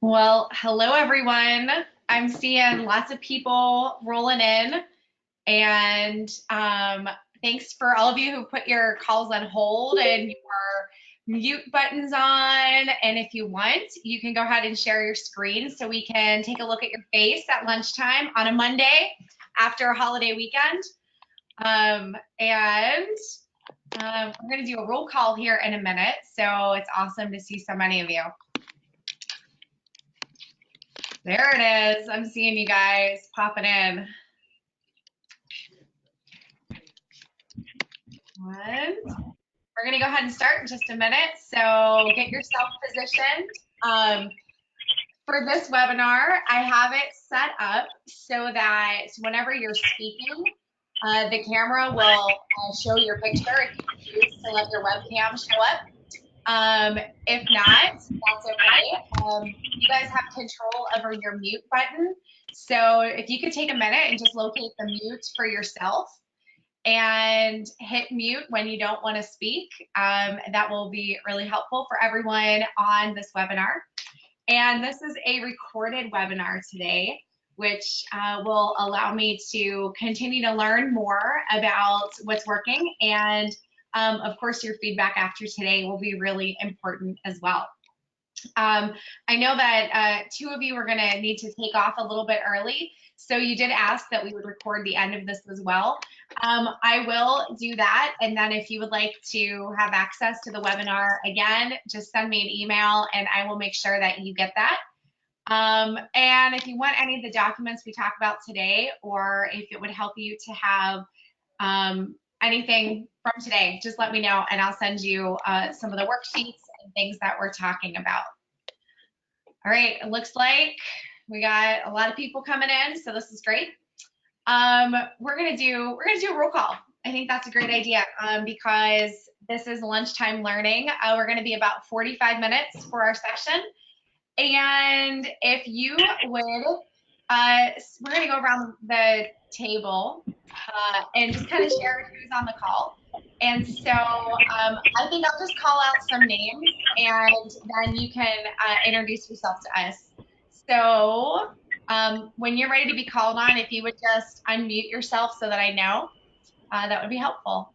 Well, hello everyone. I'm seeing lots of people rolling in, and thanks for all of you who put your calls on hold and your mute buttons on. And if you want, you can go ahead and share your screen so we can take a look at your face at lunchtime on a Monday after a holiday weekend. We're going to do a roll call here in a minute, so it's awesome to see so many of you. There it is. I'm seeing you guys popping in. We're going to go ahead and start in just a minute. So get yourself positioned. For this webinar, I have it set up so that whenever you're speaking, the camera will show your picture if you choose to let your webcam show up. If not, that's okay. You guys have control over your mute button. So if you could take a minute and just locate the mute for yourself and hit mute when you don't want to speak, that will be really helpful for everyone on this webinar. And this is a recorded webinar today, which will allow me to continue to learn more about what's working, and of course, your feedback after today will be really important as well. I know that two of you are going to need to take off a little bit early, so you did ask that we would record the end of this as well. I will do that, and then if you would like to have access to the webinar again, just send me an email and I will make sure that you get that. And if you want any of the documents we talk about today, or if it would help you to have anything from today, just let me know and I'll send you some of the worksheets and things that we're talking about. All right, it looks like we got a lot of people coming in, so this is great. We're gonna do a roll call. I think that's a great idea because this is lunchtime learning. We're gonna be about 45 minutes for our session. And if you would, we're gonna go around the table and just kind of share who's on the call. And so I think I'll just call out some names and then you can introduce yourself to us. So when you're ready to be called on, if you would just unmute yourself so that I know, that would be helpful.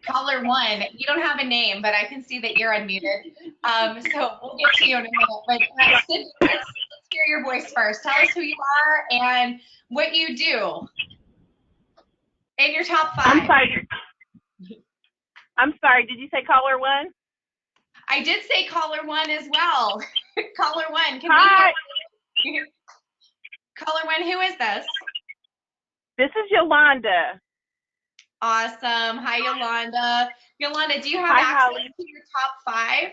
Caller one, you don't have a name, but I can see that you're unmuted. So we'll get to you in a minute. But Sid, let's hear your voice first. Tell us who you are and what you do in your top 5. I'm sorry, did you say caller one? I did say caller one as well. Caller one, can Hi. we hear? Caller one, who is this? This is Yolanda. Awesome. Hi, Yolanda. Yolanda, do you have Hi, access Holly. to your top 5?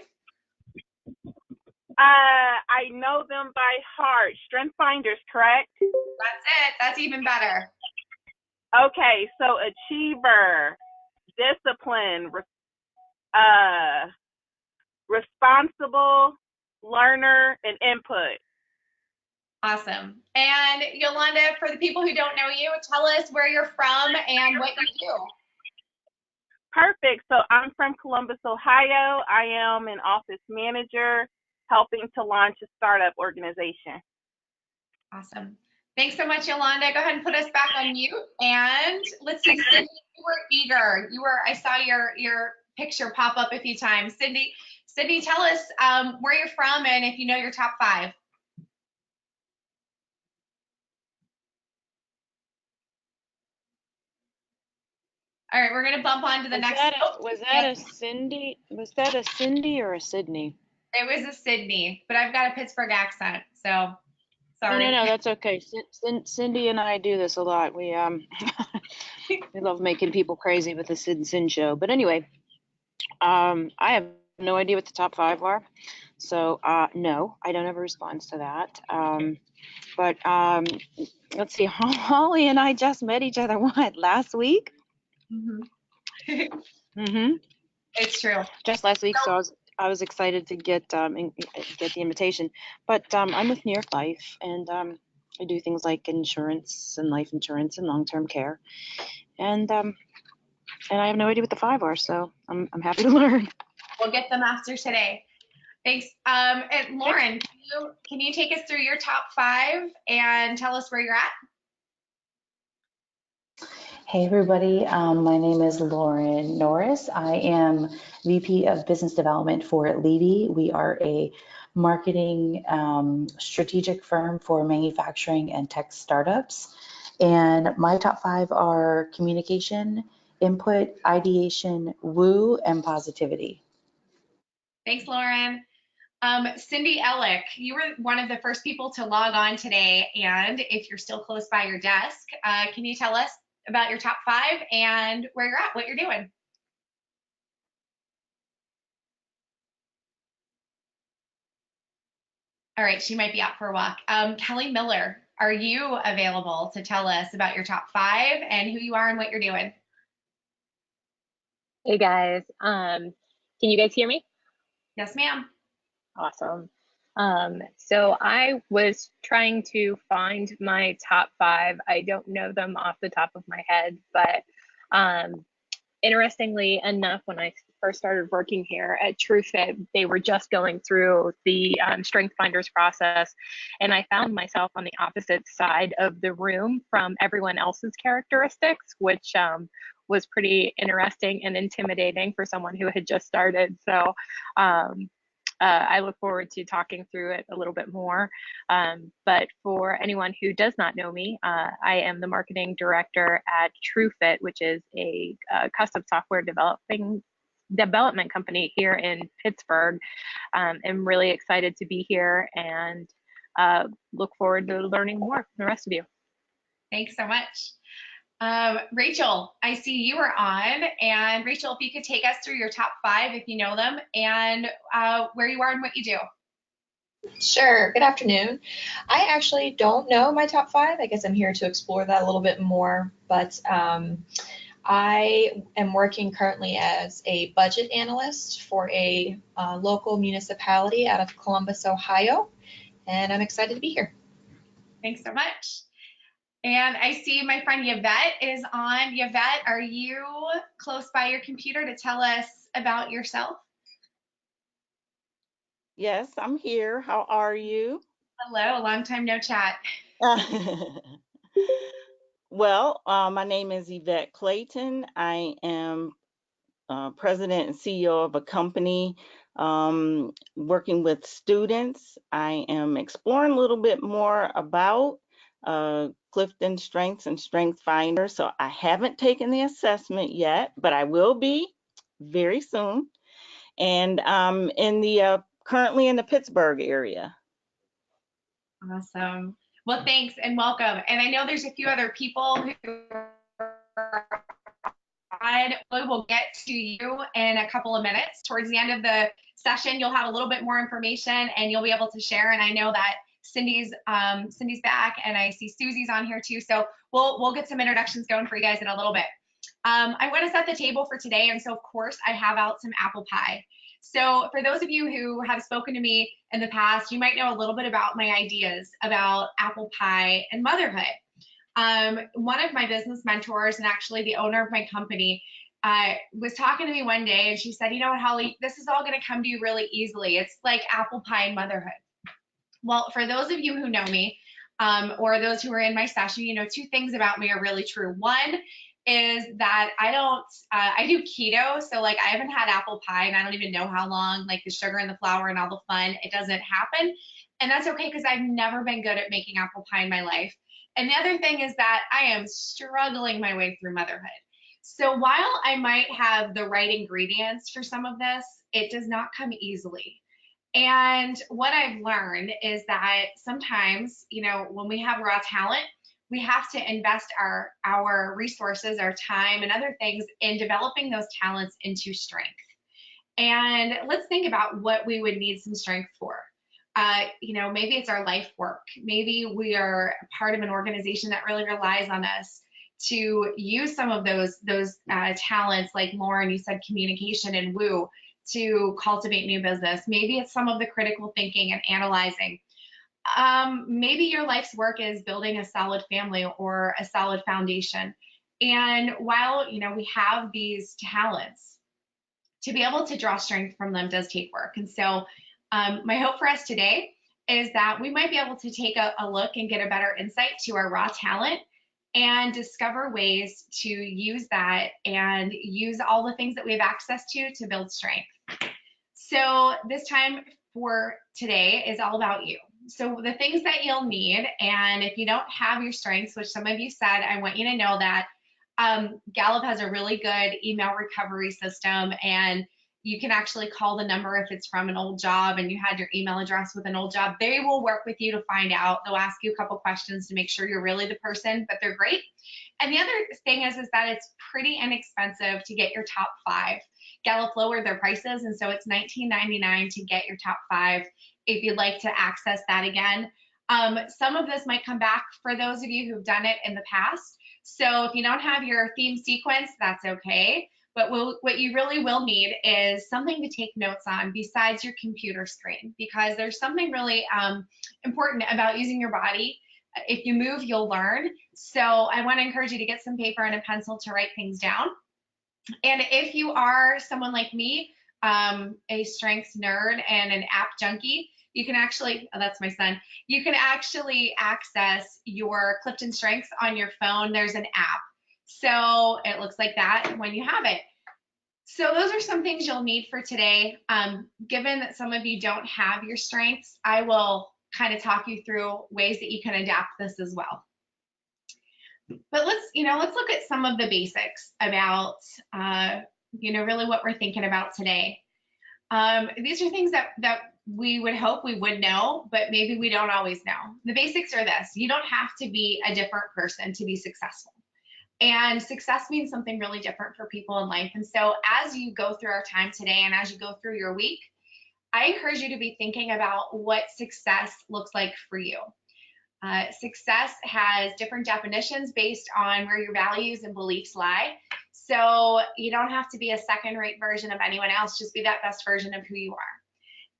I know them by heart. Strengths Finders, correct? That's it. That's even better. Okay, so achiever, discipline, responsible, learner, and input. Awesome. And Yolanda, for the people who don't know you, tell us where you're from and what you do. Perfect. So I'm from Columbus, Ohio. I am an office manager helping to launch a startup organization. Awesome. Thanks so much, Yolanda. Go ahead and put us back on mute. And let's see, Cindy, you were eager. I saw your picture pop up a few times. Cindy, tell us where you're from and if you know your top 5. All right, we're going to bump on to the next. Was that a Cindy? Was that a Cindy or a Sydney? It was a Sydney, but I've got a Pittsburgh accent, so sorry. No, that's okay. Cindy and I do this a lot. We we love making people crazy with the Sid and Sin show. But anyway, I have no idea what the top 5 are. So no, I don't have a response to that. But let's see, Holly and I just met each other, what, last week? Mm-hmm. It's true. Just last week, so I was excited to get the invitation. But I'm with New York Life, and I do things like insurance and life insurance and long-term care, and I have no idea what the 5 are, so I'm happy to learn. We'll get them after today. Thanks. And Lauren, can you take us through your top 5 and tell us where you're at? Hey everybody, my name is Lauren Norris. I am VP of Business Development for Levy. We are a marketing strategic firm for manufacturing and tech startups. And my top 5 are communication, input, ideation, woo, and positivity. Thanks, Lauren. Cindy Ellick, you were one of the first people to log on today, and if you're still close by your desk, can you tell us about your top 5 and where you're at, what you're doing? All right, she might be out for a walk. Kelly Miller, are you available to tell us about your top 5 and who you are and what you're doing? Hey guys, can you guys hear me? Yes, ma'am. Awesome. So I was trying to find my top 5. I don't know them off the top of my head, but interestingly enough, when I first started working here at TrueFit, they were just going through the Strength Finders process, and I found myself on the opposite side of the room from everyone else's characteristics, which was pretty interesting and intimidating for someone who had just started. So I look forward to talking through it a little bit more. But for anyone who does not know me, I am the marketing director at TrueFit, which is a custom software development company here in Pittsburgh. I'm really excited to be here and look forward to learning more from the rest of you. Thanks so much. Rachel, I see you are on, and Rachel, if you could take us through your top 5 if you know them, and where you are and what you do. Sure. Good afternoon. I actually don't know my top 5. I guess I'm here to explore that a little bit more, but I am working currently as a budget analyst for a local municipality out of Columbus, Ohio, and I'm excited to be here. Thanks so much. And I see my friend Yvette is on. Yvette, are you close by your computer to tell us about yourself? Yes, I'm here. How are you? Hello, long time no chat. Well, my name is Yvette Clayton. I am president and CEO of a company working with students. I am exploring a little bit more about Clifton Strengths and Strengths Finder. So I haven't taken the assessment yet, but I will be very soon. And I'm currently in the Pittsburgh area. Awesome. Well, thanks and welcome. And I know there's a few other people who are on. We will get to you in a couple of minutes. Towards the end of the session, you'll have a little bit more information and you'll be able to share. And I know that Cindy's back, and I see Susie's on here too. So we'll get some introductions going for you guys in a little bit. I want to set the table for today, and so of course I have out some apple pie. So for those of you who have spoken to me in the past, you might know a little bit about my ideas about apple pie and motherhood. One of my business mentors and actually the owner of my company was talking to me one day, and she said, you know what, Holly, this is all going to come to you really easily. It's like apple pie and motherhood. Well, for those of you who know me, or those who are in my session, you know, 2 things about me are really true. One is that I do keto. So like I haven't had apple pie and I don't even know how long, like the sugar and the flour and all the fun, it doesn't happen. And that's okay, because I've never been good at making apple pie in my life. And the other thing is that I am struggling my way through motherhood. So while I might have the right ingredients for some of this, it does not come easily. And what I've learned is that sometimes, you know, when we have raw talent, we have to invest our resources, our time, and other things in developing those talents into strength. And let's think about what we would need some strength for. Maybe it's our life work. Maybe we are part of an organization that really relies on us to use some of those talents, like Lauren, you said communication and woo, to cultivate new business. Maybe it's some of the critical thinking and analyzing. Maybe your life's work is building a solid family or a solid foundation. And while, we have these talents, to be able to draw strength from them does take work. And so my hope for us today is that we might be able to take a look and get a better insight to our raw talent and discover ways to use that and use all the things that we have access to build strength. So this time for today is all about you. So the things that you'll need, and if you don't have your strengths, which some of you said, I want you to know that Gallup has a really good email recovery system, and you can actually call the number if it's from an old job and you had your email address with an old job. They will work with you to find out. They'll ask you a couple questions to make sure you're really the person, but they're great. And the other thing is that it's pretty inexpensive to get your top 5. Gallup lowered their prices, and so it's $19.99 to get your top 5 if you'd like to access that again. Some of this might come back for those of you who've done it in the past. So if you don't have your theme sequence, that's okay. But what you really will need is something to take notes on besides your computer screen, because there's something really important about using your body. If you move, you'll learn. So I want to encourage you to get some paper and a pencil to write things down. And if you are someone like me, a strengths nerd and an app junkie, you can actually, oh, that's my son, you can actually access your Clifton Strengths on your phone. There's an app. So it looks like that when you have it. So those are some things you'll need for today. Given that some of you don't have your strengths, I will kind of talk you through ways that you can adapt this as well. But let's look at some of the basics about, really what we're thinking about today. These are things that we would hope we would know, but maybe we don't always know. The basics are this: you don't have to be a different person to be successful. And success means something really different for people in life. And so as you go through our time today and as you go through your week, I encourage you to be thinking about what success looks like for you. Success has different definitions based on where your values and beliefs lie. So you don't have to be a second-rate version of anyone else. Just be that best version of who you are.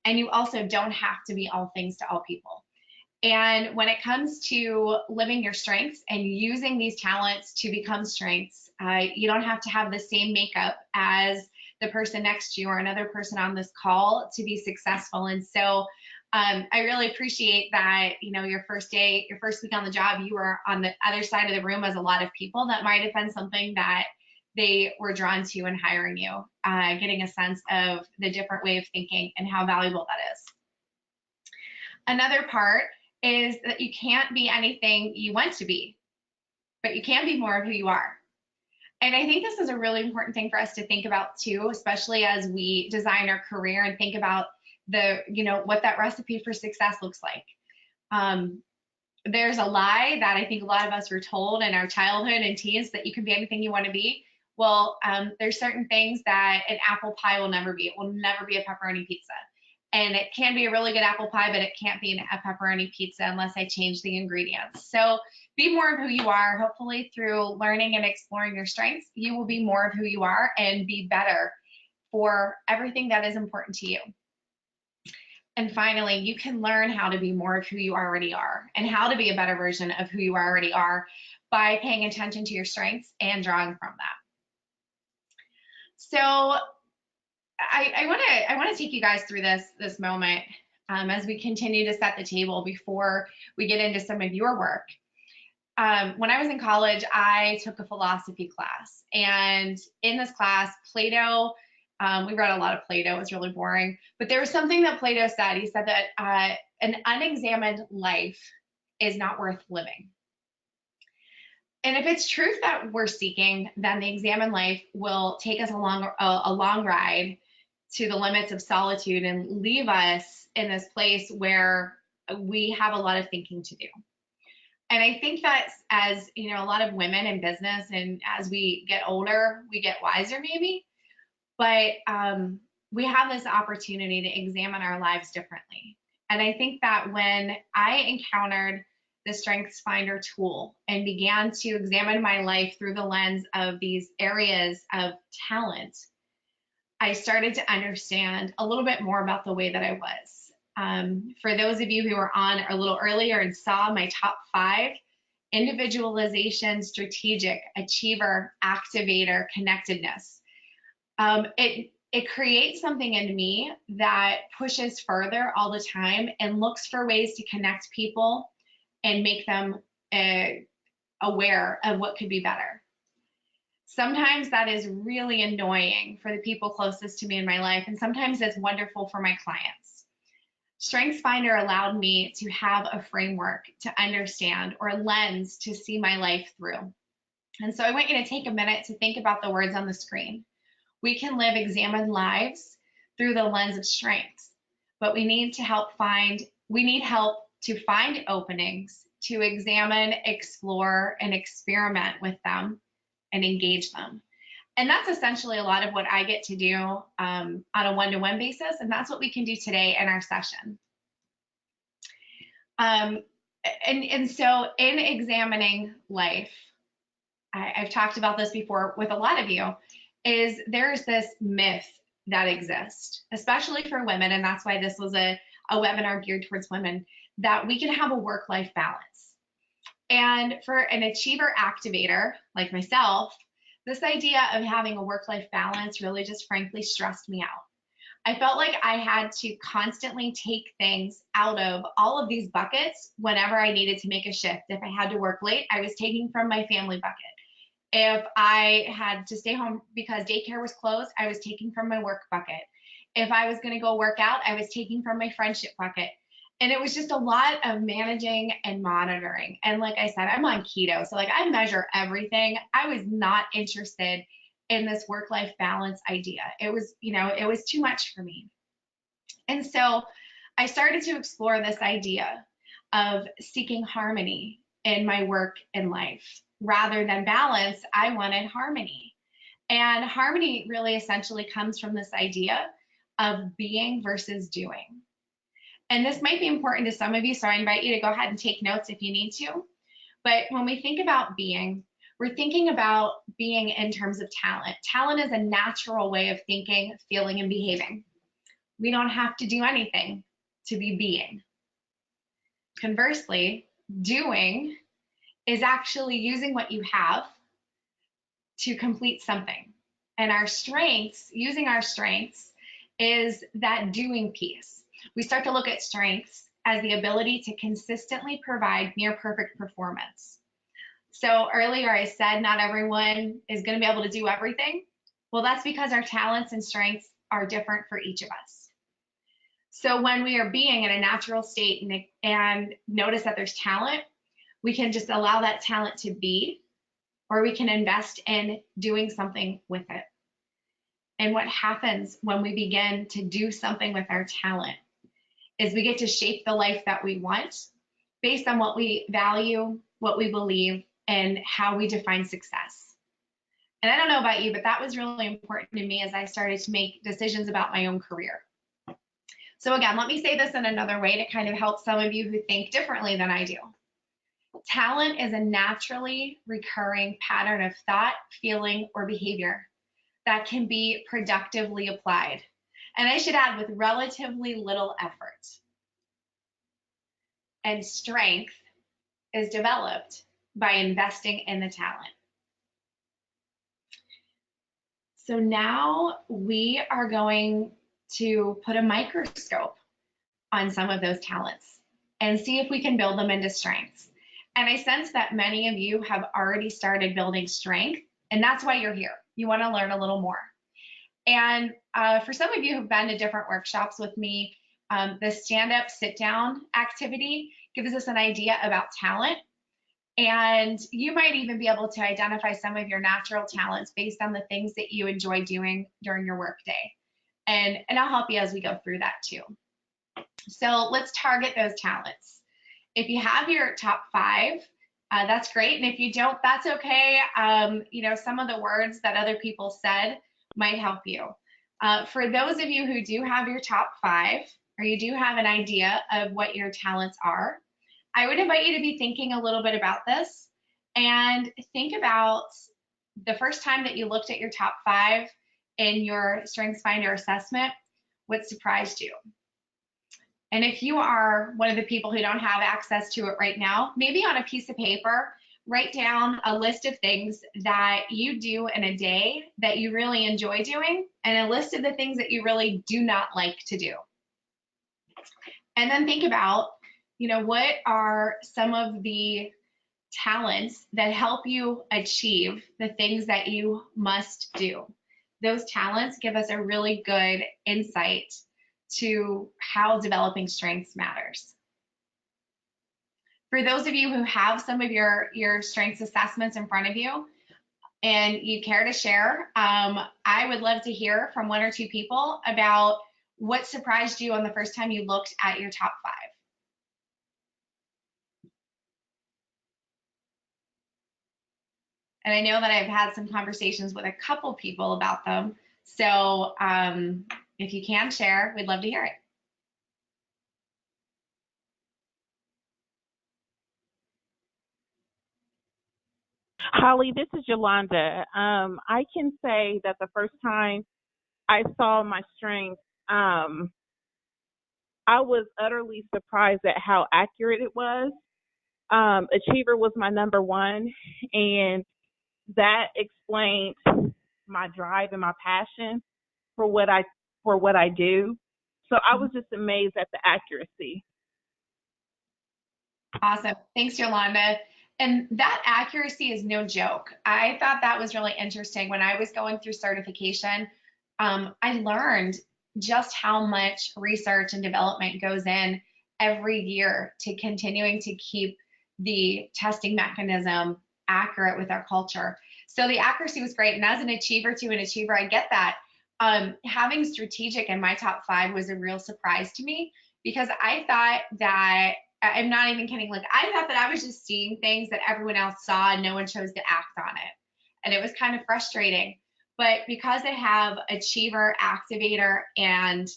And you also don't have to be all things to all people. And when it comes to living your strengths and using these talents to become strengths, you don't have to have the same makeup as the person next to you or another person on this call to be successful. And so I really appreciate that, your first week on the job, you were on the other side of the room as a lot of people. That might have been something that they were drawn to in hiring you, getting a sense of the different way of thinking and how valuable that is. Another part is that you can't be anything you want to be, but you can be more of who you are. And I think this is a really important thing for us to think about too, especially as we design our career and think about what that recipe for success looks like. There's a lie that I think a lot of us were told in our childhood and teens, that you can be anything you want to be. Well, there's certain things that an apple pie will never be. It will never be a pepperoni pizza. And it can be a really good apple pie, but it can't be a pepperoni pizza unless I change the ingredients. So be more of who you are. Hopefully through learning and exploring your strengths, you will be more of who you are and be better for everything that is important to you. And finally, you can learn how to be more of who you already are and how to be a better version of who you already are by paying attention to your strengths and drawing from that. So I want to take you guys through this moment as we continue to set the table before we get into some of your work. When I was in college, I took a philosophy class, and in this class, Plato, we read a lot of Plato. It was really boring, but there was something that Plato said. He said that an unexamined life is not worth living. And if it's truth that we're seeking, then the examined life will take us a long ride to the limits of solitude and leave us in this place where we have a lot of thinking to do. And I think that as a lot of women in business, and as we get older, we get wiser maybe. But we have this opportunity to examine our lives differently. And I think that when I encountered the Strengths Finder tool and began to examine my life through the lens of these areas of talent, I started to understand a little bit more about the way that I was. For those of you who were on a little earlier and saw my top 5, individualization, strategic, achiever, activator, connectedness. It creates something in me that pushes further all the time and looks for ways to connect people and make them aware of what could be better. Sometimes that is really annoying for the people closest to me in my life, and sometimes it's wonderful for my clients. Strengths Finder allowed me to have a framework to understand, or a lens to see my life through. And so I want you to take a minute to think about the words on the screen. We can live examined lives through the lens of strengths, but we need help to find openings, to examine, explore, and experiment with them and engage them. And that's essentially a lot of what I get to do on a one-to-one basis, and that's what we can do today in our session. And so in examining life, I've talked about this before with a lot of you, is there's this myth that exists, especially for women, and that's why this was a webinar geared towards women, that we can have a work-life balance. And for an achiever activator like myself, this idea of having a work-life balance really just frankly stressed me out. I felt like I had to constantly take things out of all of these buckets whenever I needed to make a shift. If I had to work late, I was taking from my family bucket. If I had to stay home because daycare was closed, I was taking from my work bucket. If I was going to go work out, I was taking from my friendship bucket. And it was just a lot of managing and monitoring. And like I said, I'm on keto, so like I measure everything. I was not interested in this work-life balance idea. It was, it was too much for me. And so I started to explore this idea of seeking harmony in my work and life. Rather than balance, I wanted harmony. And harmony really essentially comes from this idea of being versus doing. And this might be important to some of you, so I invite you to go ahead and take notes if you need to. But when we think about being, we're thinking about being in terms of talent. Talent is a natural way of thinking, feeling, and behaving. We don't have to do anything to be being. Conversely, doing is actually using what you have to complete something. And our strengths, using our strengths, is that doing piece. We start to look at strengths as the ability to consistently provide near perfect performance. So earlier I said not everyone is going to be able to do everything. Well, that's because our talents and strengths are different for each of us. So when we are being in a natural state and notice that there's talent, we can just allow that talent to be, or we can invest in doing something with it. And what happens when we begin to do something with our talent is we get to shape the life that we want based on what we value, what we believe, and how we define success. And I don't know about you, but that was really important to me as I started to make decisions about my own career. So again, let me say this in another way to kind of help some of you who think differently than I do. Talent is a naturally recurring pattern of thought, feeling, or behavior that can be productively applied. And I should add, with relatively little effort. And strength is developed by investing in the talent. So now we are going to put a microscope on some of those talents and see if we can build them into strengths. And I sense that many of you have already started building strength, and that's why you're here. You want to learn a little more. And for some of you who've been to different workshops with me, the stand-up, sit-down activity gives us an idea about talent. And you might even be able to identify some of your natural talents based on the things that you enjoy doing during your workday. And I'll help you as we go through that too. So let's target those talents. If you have your top 5, that's great. And if you don't, that's okay. Some of the words that other people said might help you. For those of you who do have your top 5, or you do have an idea of what your talents are, I would invite you to be thinking a little bit about this and think about the first time that you looked at your top 5 in your Strengths Finder assessment, what surprised you? And if you are one of the people who don't have access to it right now, maybe on a piece of paper, write down a list of things that you do in a day that you really enjoy doing, and a list of the things that you really do not like to do. And then think about, what are some of the talents that help you achieve the things that you must do. Those talents give us a really good insight to how developing strengths matters. For those of you who have some of your strengths assessments in front of you and you care to share, I would love to hear from 1 or 2 people about what surprised you on the first time you looked at your top 5. And I know that I've had some conversations with a couple people about them. So if you can share, we'd love to hear it. Holly, this is Yolanda. I can say that the first time I saw my strengths, I was utterly surprised at how accurate it was. Achiever was my number 1, and that explained my drive and my passion for what I do. So I was just amazed at the accuracy. Awesome. Thanks, Yolanda. And that accuracy is no joke. I thought that was really interesting. When I was going through certification, I learned just how much research and development goes in every year to continuing to keep the testing mechanism accurate with our culture. So the accuracy was great. And as an achiever to an achiever, I get that. Having strategic in my top 5 was a real surprise to me, because I thought that, I'm not even kidding, like I thought that I was just seeing things that everyone else saw and no one chose to act on it. And it was kind of frustrating. But because I have achiever, activator, and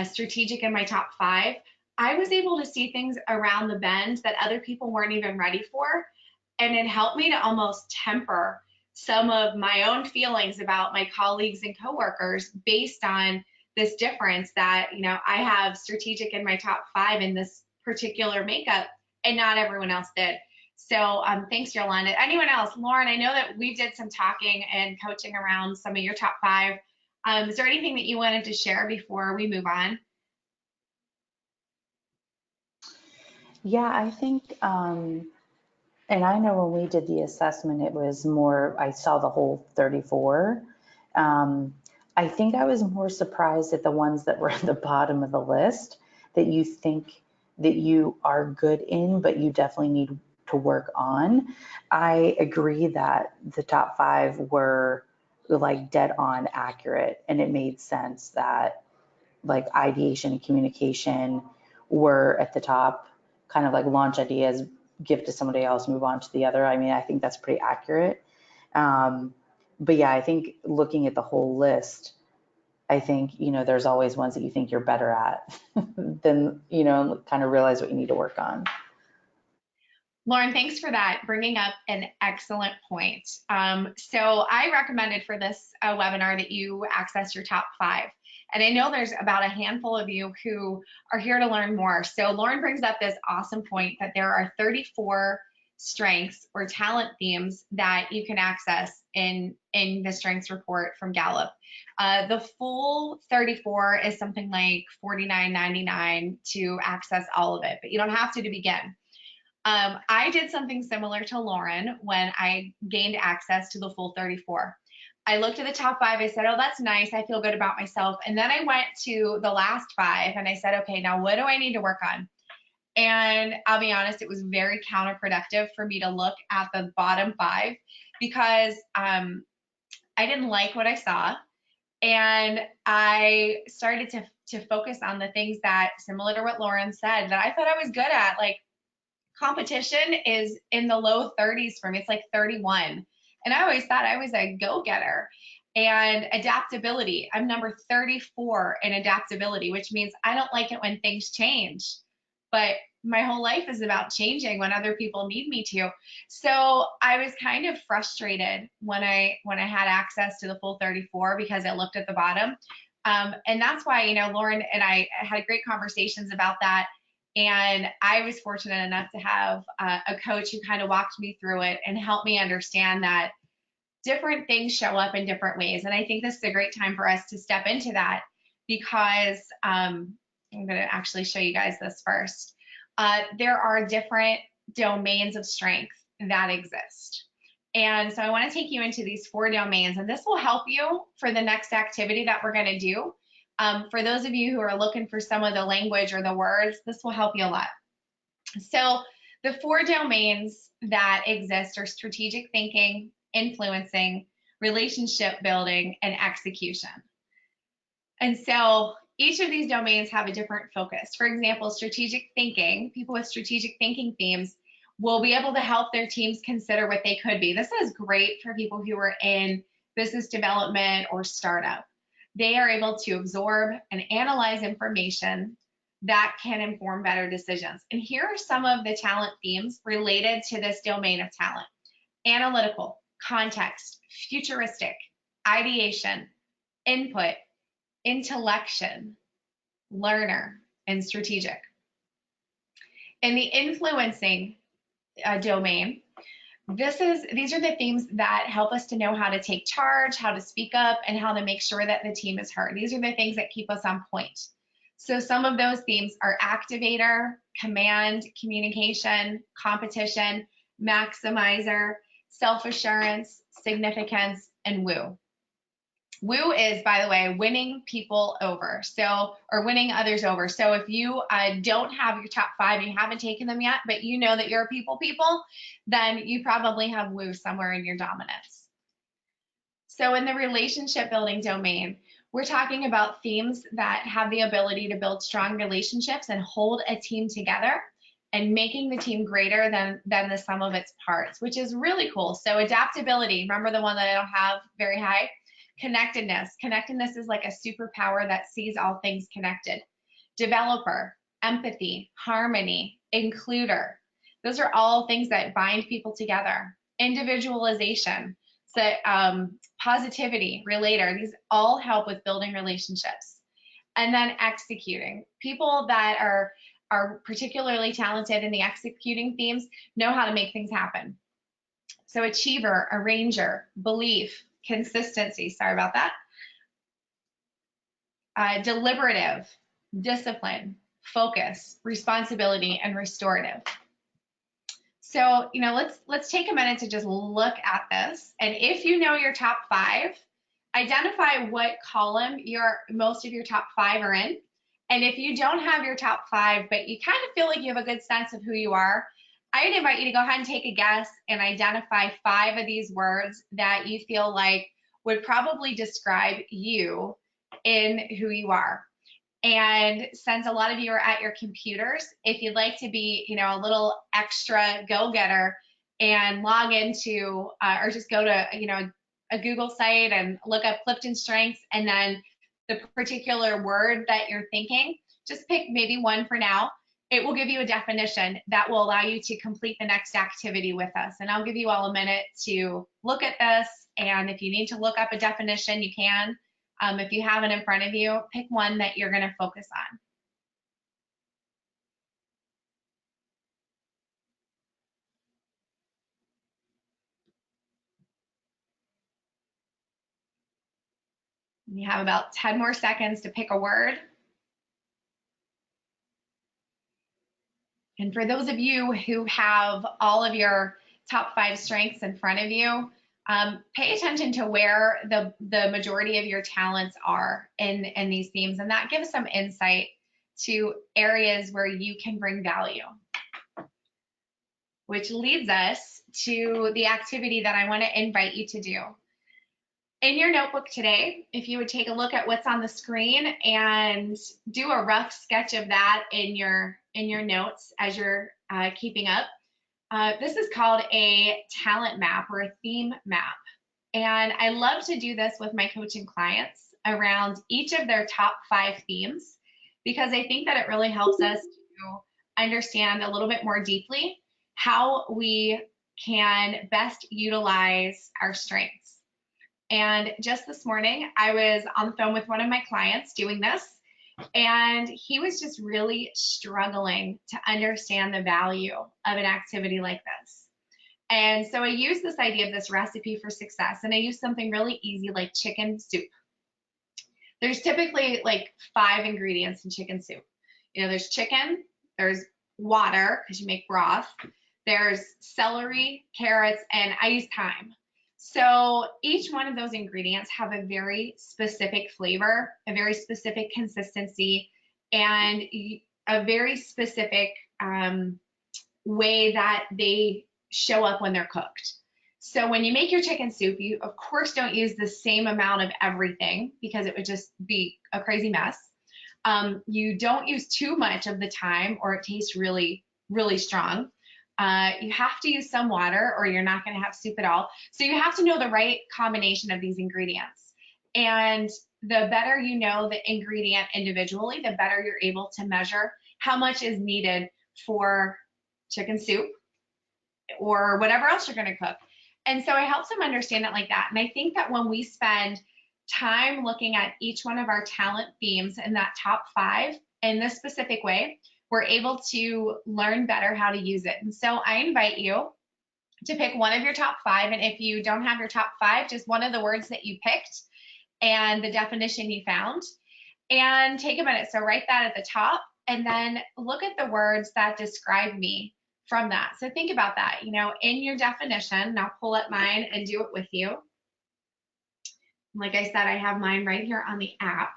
strategic in my top 5, I was able to see things around the bend that other people weren't even ready for. And it helped me to almost temper some of my own feelings about my colleagues and coworkers based on this difference that, I have strategic in my top 5 in this particular makeup and not everyone else did. So thanks, Yolanda. Anyone else? Lauren, I know that we did some talking and coaching around some of your top 5. Is there anything that you wanted to share before we move on? Yeah, I think, and I know when we did the assessment, it was more, I saw the whole 34. I think I was more surprised at the ones that were at the bottom of the list that you think that you are good in, but you definitely need to work on. I agree that the top 5 were like dead on accurate, and it made sense that like ideation and communication were at the top, kind of like launch ideas, give to somebody else, move on to the other. I mean, I think that's pretty accurate. But yeah, I think looking at the whole list, I think, there's always ones that you think you're better at then, kind of realize what you need to work on. Lauren, thanks for that, bringing up an excellent point. So I recommended for this webinar that you access your top 5. And I know there's about a handful of you who are here to learn more. So Lauren brings up this awesome point that there are 34 strengths or talent themes that you can access in the strengths report from Gallup. The full 34 is something like $49.99 to access all of it, but you don't have to begin. I did something similar to Lauren when I gained access to the full 34. I looked at the top 5. I said, oh, that's nice. I feel good about myself. And then I went to the last 5 and I said, okay, now what do I need to work on? And I'll be honest, it was very counterproductive for me to look at the bottom 5 because I didn't like what I saw. And I started to focus on the things that, similar to what Lauren said, that I thought I was good at. Like competition is in the low 30s for me. It's like 31. And I always thought I was a go-getter. And adaptability, I'm number 34 in adaptability, which means I don't like it when things change, but my whole life is about changing when other people need me to. So I was kind of frustrated when I had access to the full 34 because I looked at the bottom. And that's why, you know, Lauren and I had great conversations about that. And I was fortunate enough to have a coach who kind of walked me through it and helped me understand that different things show up in different ways. And I think this is a great time for us to step into that because I'm going to actually show you guys this first. There are different domains of strength that exist. And so I want to take you into these 4 domains, and this will help you for the next activity that we're going to do. For those of you who are looking for some of the language or the words, this will help you a lot. So the 4 domains that exist are strategic thinking, influencing, relationship building, and execution. And so each of these domains have a different focus. For example, strategic thinking, people with strategic thinking themes will be able to help their teams consider what they could be. This is great for people who are in business development or startup. They are able to absorb and analyze information that can inform better decisions. And here are some of the talent themes related to this domain of talent: analytical, context, futuristic, ideation, input, intellection, learner, and strategic. In the influencing domain, these are the themes that help us to know how to take charge, how to speak up, and how to make sure that the team is heard. These are the things that keep us on point. So some of those themes are activator, command, communication, competition, maximizer, self-assurance, significance, and woo. Woo is, by the way, winning people over, or winning others over. So if you don't have your top 5, you haven't taken them yet, but you know that you're a people, then you probably have woo somewhere in your dominance. So in the relationship building domain, we're talking about themes that have the ability to build strong relationships and hold a team together and making the team greater than the sum of its parts, which is really cool. So adaptability, remember the one that I don't have very high? Connectedness. Connectedness is like a superpower that sees all things connected. Developer, empathy, harmony, includer. Those are all things that bind people together. Individualization, so positivity, relator. These all help with building relationships. And then executing. People that are particularly talented in the executing themes know how to make things happen. So achiever, arranger, belief, consistency, sorry about that. Deliberative, discipline, focus, responsibility, and restorative. So, you know, let's take a minute to just look at this. And if you know your top 5, identify what column most of your top 5 are in. And if you don't have your top 5, but you kind of feel like you have a good sense of who you are, I'd invite you to go ahead and take a guess and identify 5 of these words that you feel like would probably describe you in who you are. And since a lot of you are at your computers, if you'd like to be, you know, a little extra go-getter and log into or just go to, you know, a Google site and look up Clifton Strengths and then the particular word that you're thinking, just pick maybe one for now. It will give you a definition that will allow you to complete the next activity with us. And I'll give you all a minute to look at this. And if you need to look up a definition, you can. If you have it in front of you, pick one that you're going to focus on. You have about 10 more seconds to pick a word. And for those of you who have all of your top 5 strengths in front of you, pay attention to where the majority of your talents are in these themes, and that gives some insight to areas where you can bring value. Which leads us to the activity that I want to invite you to do. In your notebook today, if you would take a look at what's on the screen and do a rough sketch of that in your notes as you're keeping up. This is called a talent map or a theme map. And I love to do this with my coaching clients around each of their top 5 themes, because I think that it really helps us to understand a little bit more deeply how we can best utilize our strengths. And just this morning, I was on the phone with one of my clients doing this, and he was just really struggling to understand the value of an activity like this. And so I used this idea of this recipe for success, and I used something really easy like chicken soup. There's typically like 5 ingredients in chicken soup. You know, there's chicken, there's water, because you make broth, there's celery, carrots, and I use thyme. So each one of those ingredients have a very specific flavor, a very specific consistency, and a very specific way that they show up when they're cooked. So when you make your chicken soup, you of course don't use the same amount of everything, because it would just be a crazy mess. You don't use too much of the thyme, or it tastes really, really strong. You have to use some water, or you're not going to have soup at all. So you have to know the right combination of these ingredients. And the better you know the ingredient individually, the better you're able to measure how much is needed for chicken soup or whatever else you're going to cook. And so I help them understand it like that. And I think that when we spend time looking at each one of our talent themes in that top 5 in this specific way, we're able to learn better how to use it. And so I invite you to pick one of your top 5. And if you don't have your top 5, just one of the words that you picked and the definition you found, and take a minute. So write that at the top, and then look at the words that describe me from that. So think about that, you know, in your definition. And I'll pull up mine and do it with you. Like I said, I have mine right here on the app.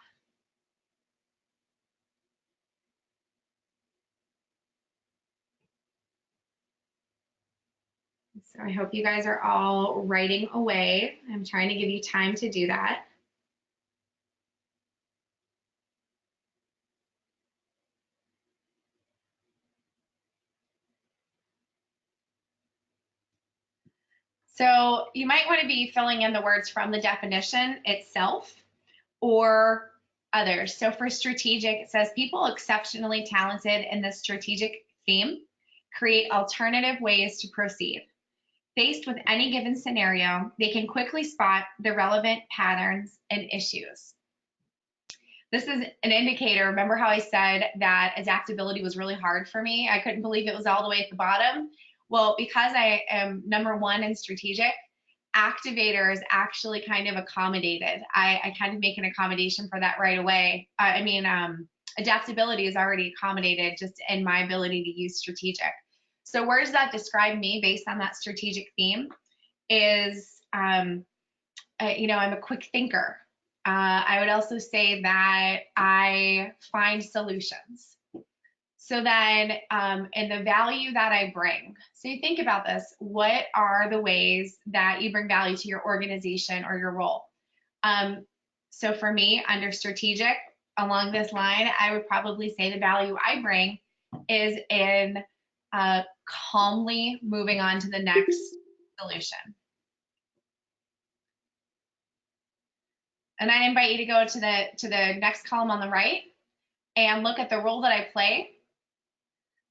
So I hope you guys are all writing away. I'm trying to give you time to do that. So you might want to be filling in the words from the definition itself or others. So for strategic, it says people exceptionally talented in the strategic theme create alternative ways to proceed. Faced with any given scenario, they can quickly spot the relevant patterns and issues. This is an indicator. Remember how I said that adaptability was really hard for me? I couldn't believe it was all the way at the bottom. Well, because I am number 1 in strategic, activators actually kind of accommodated. I kind of make an accommodation for that right away. Adaptability is already accommodated just in my ability to use strategic. So words that describe me based on that strategic theme is, I'm a quick thinker. I would also say that I find solutions. So then, and the value that I bring. So you think about this, what are the ways that you bring value to your organization or your role? So for me, under strategic, along this line, I would probably say the value I bring is in calmly moving on to the next solution. And I invite you to go to the next column on the right and look at the role that I play.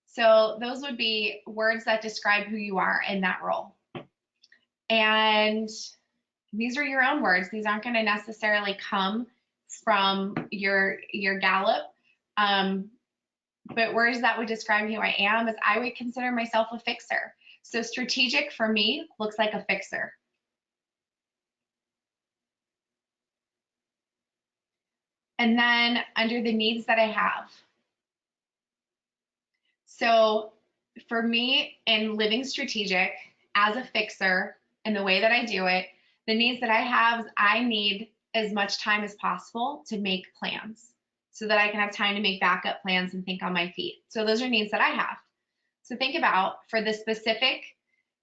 So those would be words that describe who you are in that role. And these are your own words. These aren't going to necessarily come from your Gallup. But words that would describe who I am is I would consider myself a fixer. So strategic for me looks like a fixer. And then under the needs that I have. So for me in living strategic as a fixer and the way that I do it, the needs that I have is I need as much time as possible to make plans so that I can have time to make backup plans and think on my feet. So those are needs that I have. So think about for the specific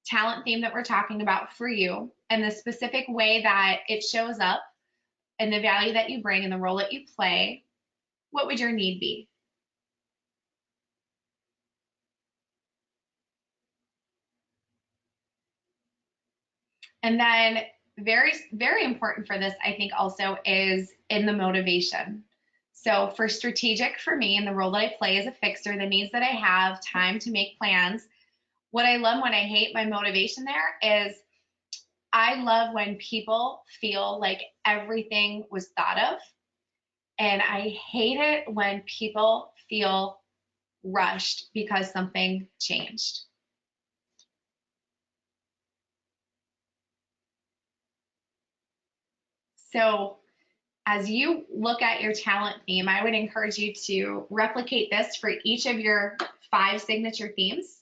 talent theme that we're talking about for you and the specific way that it shows up and the value that you bring and the role that you play, what would your need be? And then very, very important for this, I think, also is in the motivation. So for strategic, for me, and the role that I play as a fixer, the needs that I have, time to make plans, what I love, what I hate, my motivation there is I love when people feel like everything was thought of. And I hate it when people feel rushed because something changed. So as you look at your talent theme, I would encourage you to replicate this for each of your 5 signature themes.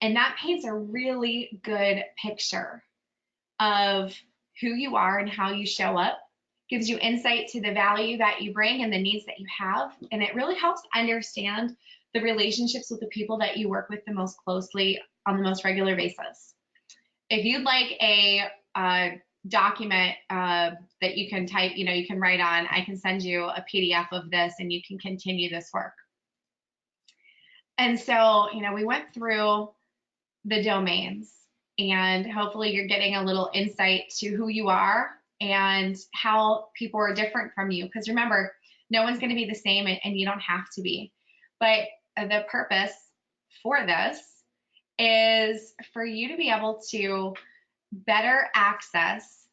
And that paints a really good picture of who you are and how you show up, gives you insight to the value that you bring and the needs that you have. And it really helps understand the relationships with the people that you work with the most closely on the most regular basis. If you'd like a document that you can type, you can write on, I can send you a PDF of this and you can continue this work. And so, we went through the domains, and hopefully you're getting a little insight to who you are and how people are different from you. Because remember, no one's going to be the same, and you don't have to be. But the purpose for this is for you to be able to better access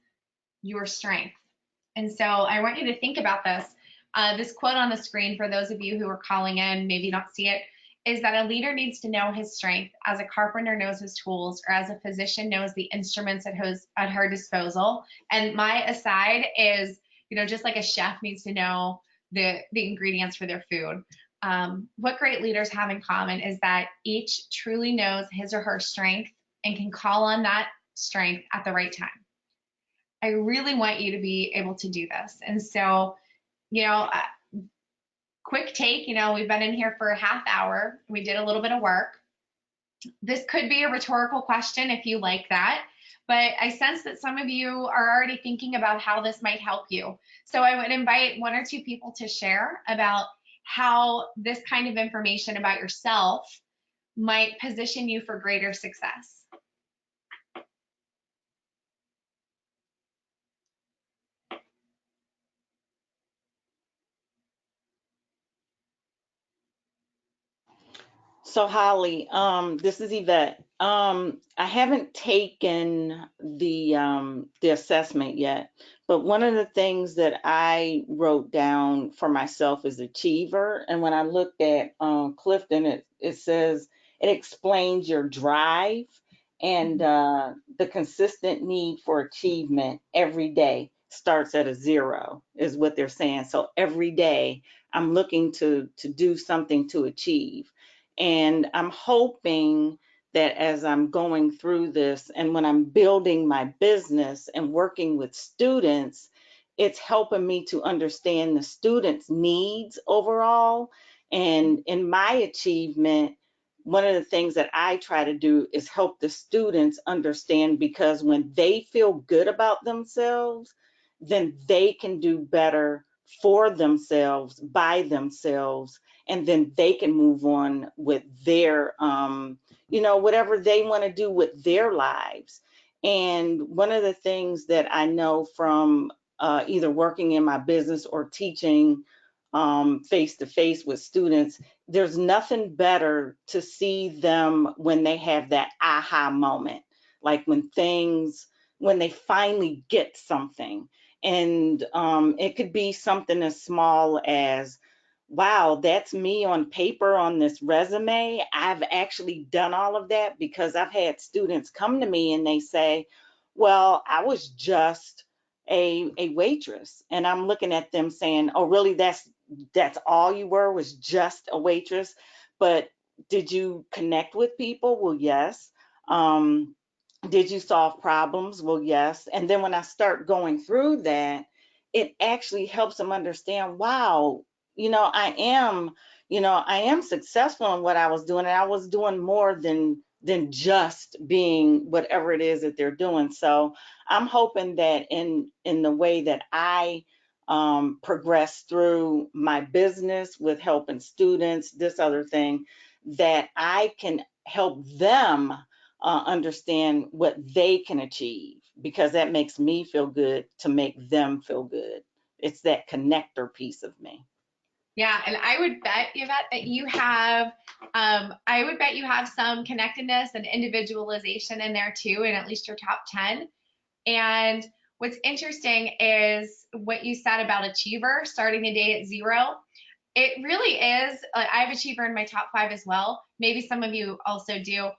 your strength. And so I want you to think about this. This quote on the screen, for those of you who are calling in, maybe don't see it, is that a leader needs to know his strength as a carpenter knows his tools, or as a physician knows the instruments at her disposal. And my aside is, just like a chef needs to know the ingredients for their food. What great leaders have in common is that each truly knows his or her strength and can call on that strength at the right time. I really want you to be able to do this. And so, quick take, we've been in here for a half hour. We did a little bit of work. This could be a rhetorical question if you like that, but I sense that some of you are already thinking about how this might help you. So I would invite 1 or 2 people to share about how this kind of information about yourself might position you for greater success. So Holly, this is Yvette. I haven't taken the assessment yet, but one of the things that I wrote down for myself is achiever. And when I looked at Clifton, it says it explains your drive and the consistent need for achievement every day starts at a 0, is what they're saying. So every day I'm looking to do something to achieve. And I'm hoping that as I'm going through this and when I'm building my business and working with students, it's helping me to understand the students' needs overall. And in my achievement, one of the things that I try to do is help the students understand, because when they feel good about themselves, then they can do better for themselves, by themselves, and then they can move on with their, whatever they want to do with their lives. And one of the things that I know from either working in my business or teaching face to face with students, there's nothing better to see them when they have that aha moment, like when they finally get something. And it could be something as small as, wow, that's me on paper on this resume. I've actually done all of that, because I've had students come to me and they say, well, I was just a waitress. And I'm looking at them saying, oh, really? That's all you were, was just a waitress? But did you connect with people? Well, yes. Did you solve problems? Well, yes. And then when I start going through that, it actually helps them understand, wow, I am successful in what I was doing, and I was doing more than just being whatever it is that they're doing. So I'm hoping that in the way that I progress through my business with helping students, this other thing, that I can help them understand what they can achieve, because that makes me feel good to make them feel good. It's that connector piece of me. Yeah, and I would bet, Yvette, that you have, I would bet you have some connectedness and individualization in there too, in at least your top 10. And what's interesting is what you said about achiever, starting the day at 0. It really is, I have achiever in my top 5 as well. Maybe some of you also do.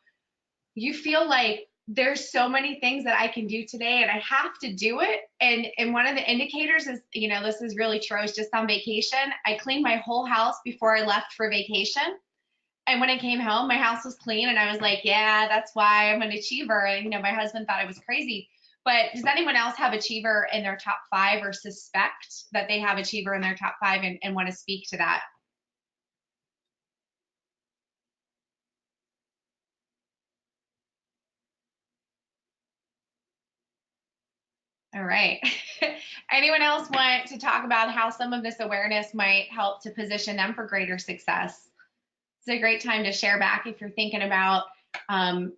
You feel like there's so many things that I can do today and I have to do it. And one of the indicators is, you know, this is really true. I was just on vacation. I cleaned my whole house before I left for vacation. And when I came home, my house was clean and I was like, yeah, that's why I'm an achiever. And, you know, my husband thought I was crazy. But does anyone else have achiever in their top 5 or suspect that they have achiever in their top 5 and want to speak to that? All right. Anyone else want to talk about how some of this awareness might help to position them for greater success? It's a great time to share back if you're thinking about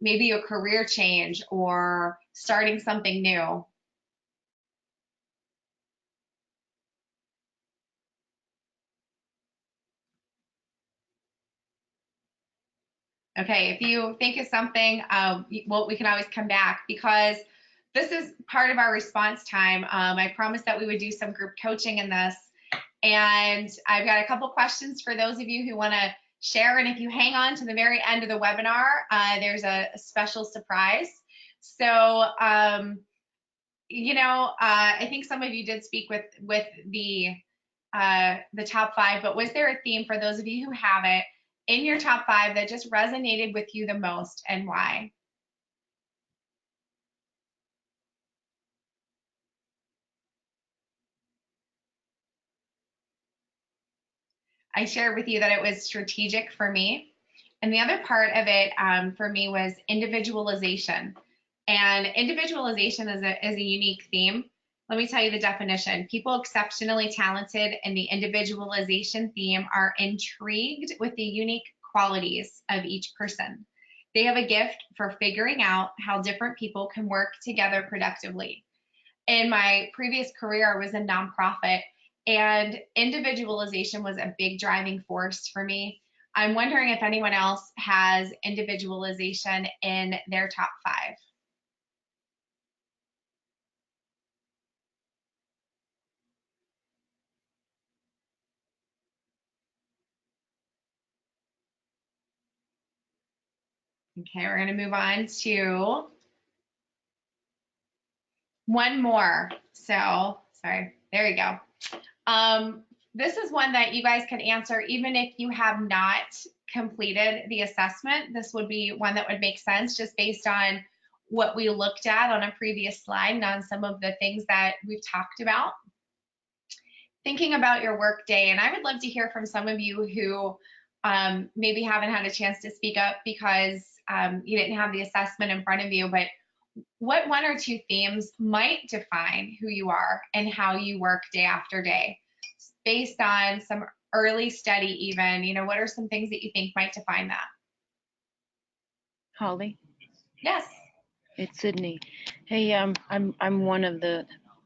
maybe a career change or starting something new. Okay, if you think of something, well, we can always come back because this is part of our response time. I promised that we would do some group coaching in this. And I've got a couple questions for those of you who want to share. And if you hang on to the very end of the webinar, there's a special surprise. So, you know, I think some of you did speak with the top 5, but was there a theme for those of you who have it in your top 5 that just resonated with you the most and why? I shared with you that it was strategic for me. And the other part of it for me was individualization. And individualization is a unique theme. Let me tell you the definition. People exceptionally talented in the individualization theme are intrigued with the unique qualities of each person. They have a gift for figuring out how different people can work together productively. In my previous career, I was a nonprofit, and individualization was a big driving force for me. I'm wondering if anyone else has individualization in their top 5. Okay, we're going to move on to one more. So, sorry, there you go. This is one that you guys can answer even if you have not completed the assessment. This would be one that would make sense just based on what we looked at on a previous slide and on some of the things that we've talked about. Thinking about your work day, and I would love to hear from some of you who maybe haven't had a chance to speak up because you didn't have the assessment in front of you, but what 1 or 2 themes might define who you are and how you work day after day? Based on some early study even, you know, what are some things that you think might define that? Holly? Yes. It's Sydney. Hey, I'm one of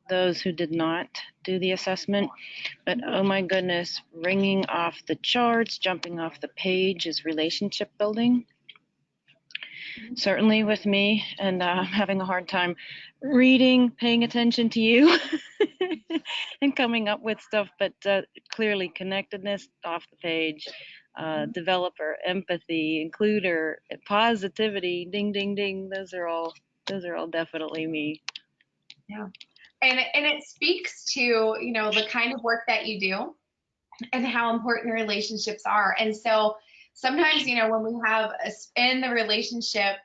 those who did not do the assessment, but oh my goodness, ringing off the charts, jumping off the page is relationship building. Certainly with me, and I'm having a hard time reading, paying attention to you, and coming up with stuff, but clearly connectedness off the page, developer, empathy, includer, positivity, ding, ding, ding. Those are all definitely me. Yeah. And it speaks to, you know, the kind of work that you do and how important relationships are. And so sometimes, you know, when we have in the relationship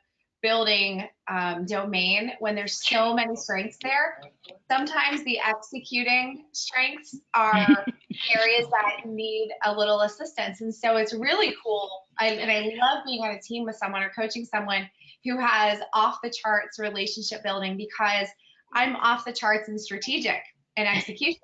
building domain, when there's so many strengths there, sometimes the executing strengths are areas that need a little assistance. And so it's really cool. And I love being on a team with someone or coaching someone who has off the charts relationship building, because I'm off the charts in strategic and execution.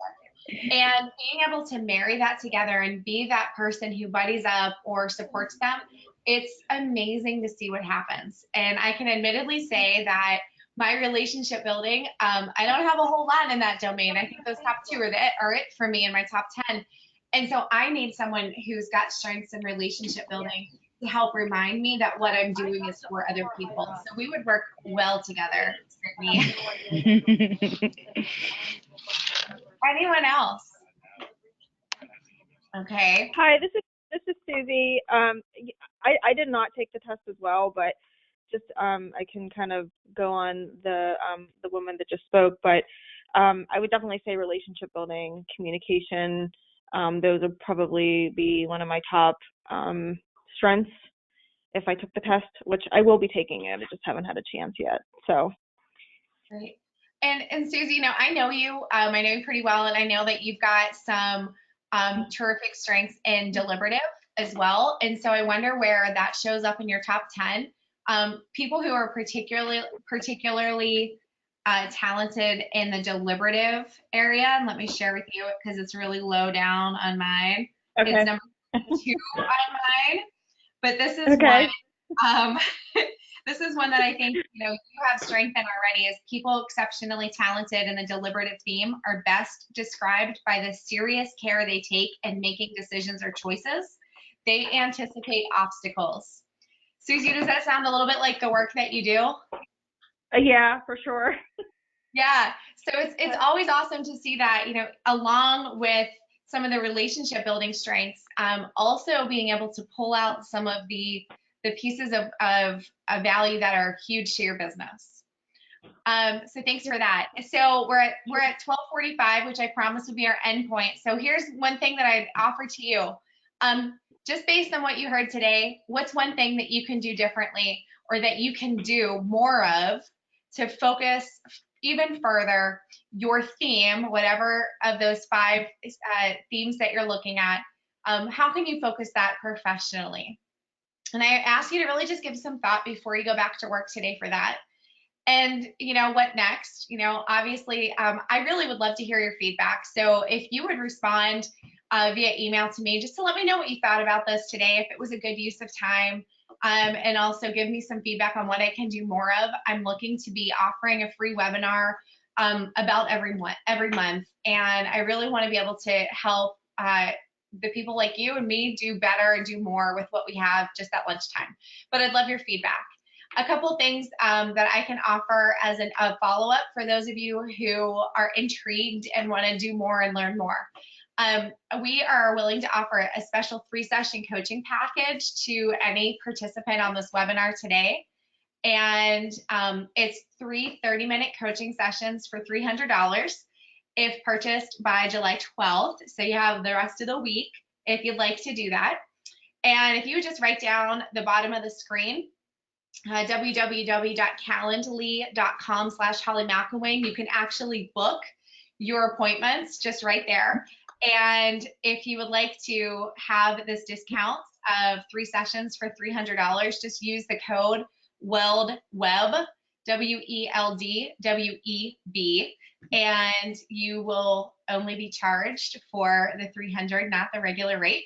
And being able to marry that together and be that person who buddies up or supports them, it's amazing to see what happens. And I can admittedly say that my relationship building, I don't have a whole lot in that domain. I think those top 2 are it for me in my top 10. And so I need someone who's got strengths in relationship building to help remind me that what I'm doing is for other people. So we would work well together, Brittany. Anyone else? Okay. Hi, this is Susie. I did not take the test as well, but just I can kind of go on the woman that just spoke. But I would definitely say relationship building, communication. Those would probably be one of my top strengths if I took the test, which I will be taking it. I just haven't had a chance yet. So. Great. And Susie, I know you. I know you pretty well, and I know that you've got some terrific strengths in deliberative as well. And so I wonder where that shows up in your top 10. People who are particularly talented in the deliberative area, and let me share with you because it's really low down on mine. Okay. It's number 2 on mine, but this is okay. one. This is one that I think you have strength in already. Is people exceptionally talented in the deliberative theme are best described by the serious care they take in making decisions or choices. They anticipate obstacles. Susie, does that sound a little bit like the work that you do? Yeah, for sure. Yeah. So it's always awesome to see that, along with some of the relationship building strengths, also being able to pull out some of the pieces of value that are huge to your business. So thanks for that. So we're at 12:45, which I promised would be our end point. So here's one thing that I'd offer to you. Just based on what you heard today, what's one thing that you can do differently or that you can do more of to focus even further your theme, whatever of those 5 themes that you're looking at, how can you focus that professionally? And I ask you to really just give some thought before you go back to work today for that. And, what next? Obviously, I really would love to hear your feedback. So if you would respond via email to me, just to let me know what you thought about this today, if it was a good use of time, and also give me some feedback on what I can do more of. I'm looking to be offering a free webinar about every month. And I really want to be able to help the people like you and me do better and do more with what we have just at lunchtime. But I'd love your feedback. A couple things that I can offer as a follow-up for those of you who are intrigued and want to do more and learn more. We are willing to offer a special 3-session coaching package to any participant on this webinar today. And it's 3 30-minute coaching sessions for $300 if purchased by July 12th. So you have the rest of the week if you'd like to do that. And if you just write down the bottom of the screen, www.calendly.com/Holly McIlwain, you can actually book your appointments just right there. And if you would like to have this discount of 3 sessions for $300, just use the code WELDWEB, WELDWEB, and you will only be charged for the $300, not the regular rate.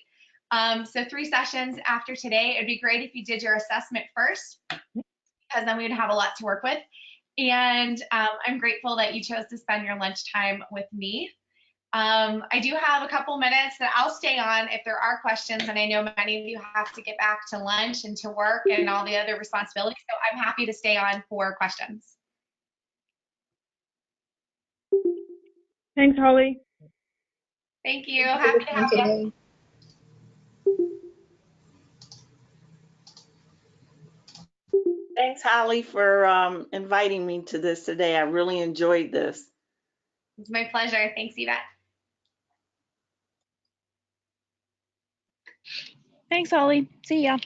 So 3 sessions after today. It'd be great if you did your assessment first, because then we would have a lot to work with. And I'm grateful that you chose to spend your lunchtime with me. I do have a couple minutes that I'll stay on if there are questions, and I know many of you have to get back to lunch and to work and all the other responsibilities, so I'm happy to stay on for questions. Thanks, Holly. Thank you. Happy to have you. Thanks, Holly, for inviting me to this today. I really enjoyed this. It's my pleasure. Thanks, Yvette. Thanks, Holly. See ya.